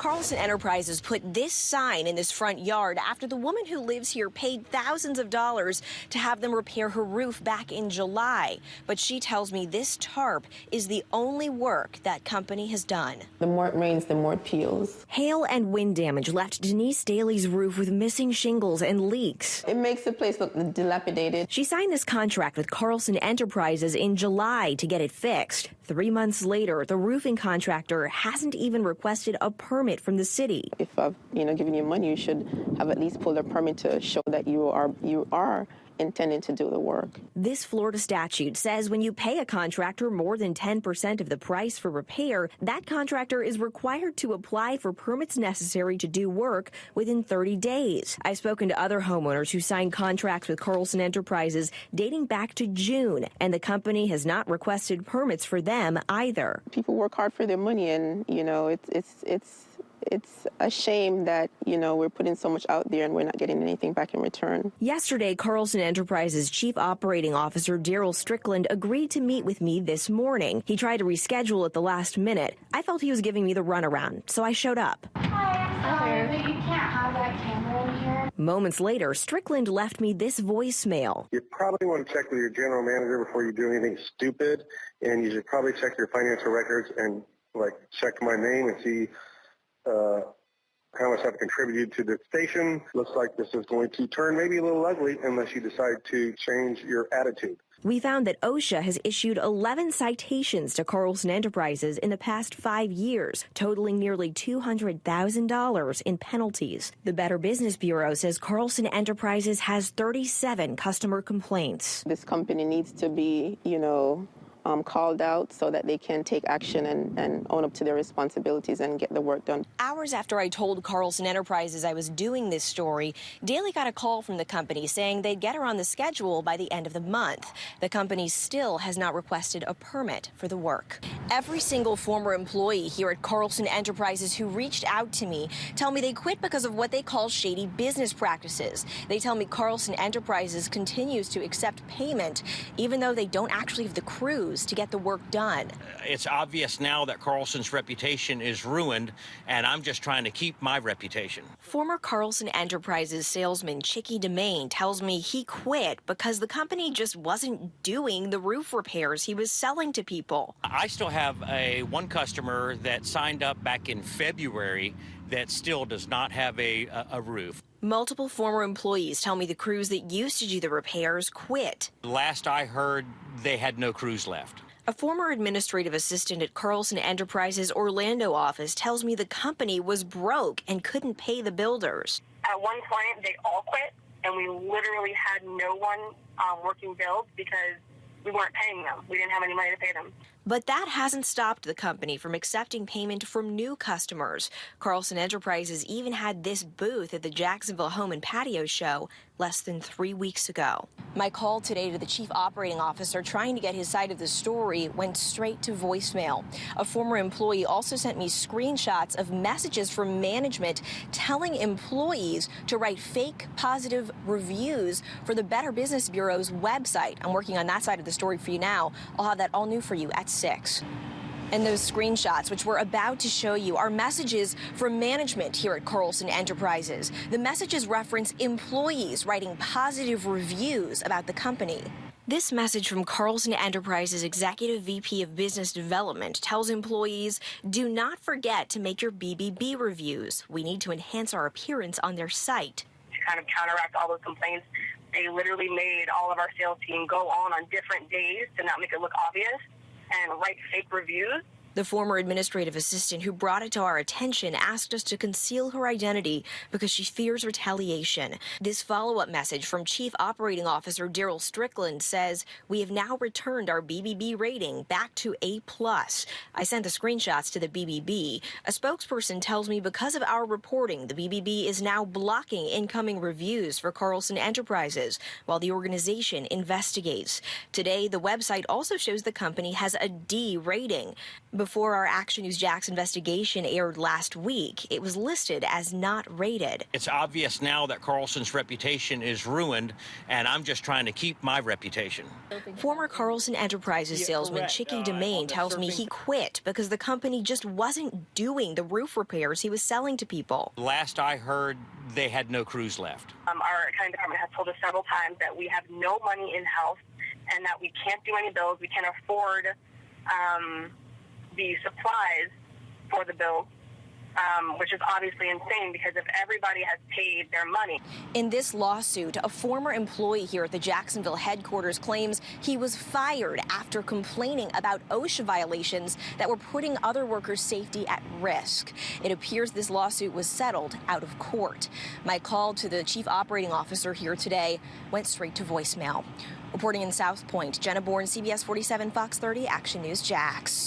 Carlson Enterprises put this sign in this front yard after the woman who lives here paid thousands of dollars to have them repair her roof back in July. But she tells me this tarp is the only work that company has done. The more it rains, the more it peels. Hail and wind damage left Denise Daly's roof with missing shingles and leaks. It makes the place look dilapidated. She signed this contract with Carlson Enterprises in July to get it fixed. 3 months later, the roofing contractor hasn't even requested a permit from the city. If I've given you money, you should have at least pulled a permit to show that you are intending to do the work. This Florida statute says when you pay a contractor more than 10% of the price for repair, that contractor is required to apply for permits necessary to do work within 30 days. I've spoken to other homeowners who signed contracts with Carlson Enterprises dating back to June, and the company has not requested permits for them either. People work hard for their money, and it's a shame that, we're putting so much out there and we're not getting anything back in return. Yesterday, Carlson Enterprises Chief Operating Officer Daryl Strickland agreed to meet with me this morning. He tried to reschedule at the last minute. I felt he was giving me the runaround, so I showed up. Hi, I'm sorry, but you can't have that camera in here. Moments later, Strickland left me this voicemail. You probably want to check with your general manager before you do anything stupid, and you should probably check your financial records and, check my name and see how much I've contributed to the station. Looks like this is going to turn maybe a little ugly unless you decide to change your attitude. We found that OSHA has issued 11 citations to Carlson Enterprises in the past 5 years, totaling nearly $200,000 in penalties. The Better Business Bureau says Carlson Enterprises has 37 customer complaints. This company needs to be, called out so that they can take action and own up to their responsibilities and get the work done. Hours after I told Carlson Enterprises I was doing this story, Daly got a call from the company saying they'd get her on the schedule by the end of the month. The company still has not requested a permit for the work. Every single former employee here at Carlson Enterprises who reached out to me tell me they quit because of what they call shady business practices. They tell me Carlson Enterprises continues to accept payment even though they don't actually have the crews to get the work done. It's obvious now that Carlson's reputation is ruined, and I'm just trying to keep my reputation. Former Carlson Enterprises salesman Chicky DeMaine tells me he quit because the company just wasn't doing the roof repairs he was selling to people. I still have one customer that signed up back in February that still does not have a roof. Multiple former employees tell me the crews that used to do the repairs quit. Last I heard, they had no crews left. A former administrative assistant at Carlson Enterprises' Orlando office tells me the company was broke and couldn't pay the builders. At one point, they all quit, and we literally had no one working builds because we weren't paying them. We didn't have any money to pay them. But that hasn't stopped the company from accepting payment from new customers. Carlson Enterprises even had this booth at the Jacksonville Home and Patio Show less than 3 weeks ago. My call today to the chief operating officer trying to get his side of the story went straight to voicemail. A former employee also sent me screenshots of messages from management telling employees to write fake positive reviews for the Better Business Bureau's website. I'm working on that side of the story for you now. I'll have that all new for you at 6. And those screenshots, which we're about to show you, are messages from management here at Carlson Enterprises. The messages reference employees writing positive reviews about the company. This message from Carlson Enterprises Executive VP of Business Development tells employees, do not forget to make your BBB reviews. We need to enhance our appearance on their site. To kind of counteract all those complaints, they literally made all of our sales team go on different days to not make it look obvious and write fake reviews. The former administrative assistant who brought it to our attention asked us to conceal her identity because she fears retaliation. This follow-up message from Chief Operating Officer Daryl Strickland says, we have now returned our BBB rating back to A+. I sent the screenshots to the BBB. A spokesperson tells me because of our reporting, the BBB is now blocking incoming reviews for Carlson Enterprises while the organization investigates. Today, the website also shows the company has a D rating. before our Action News Jax investigation aired last week, it was listed as not rated. It's obvious now that Carlson's reputation is ruined, and I'm just trying to keep my reputation. Former Carlson Enterprises salesman Chicky DeMaine tells me he quit because the company just wasn't doing the roof repairs he was selling to people. Last I heard, they had no crews left. Our accounting department has told us several times that we have no money in-house and that we can't do any bills. We can't afford the supplies for the bills, which is obviously insane because if everybody has paid their money. In this lawsuit, a former employee here at the Jacksonville headquarters claims he was fired after complaining about OSHA violations that were putting other workers' safety at risk. It appears this lawsuit was settled out of court. My call to the chief operating officer here today went straight to voicemail. Reporting in South Point, Jenna Bourne, CBS 47 Fox 30, Action News Jax.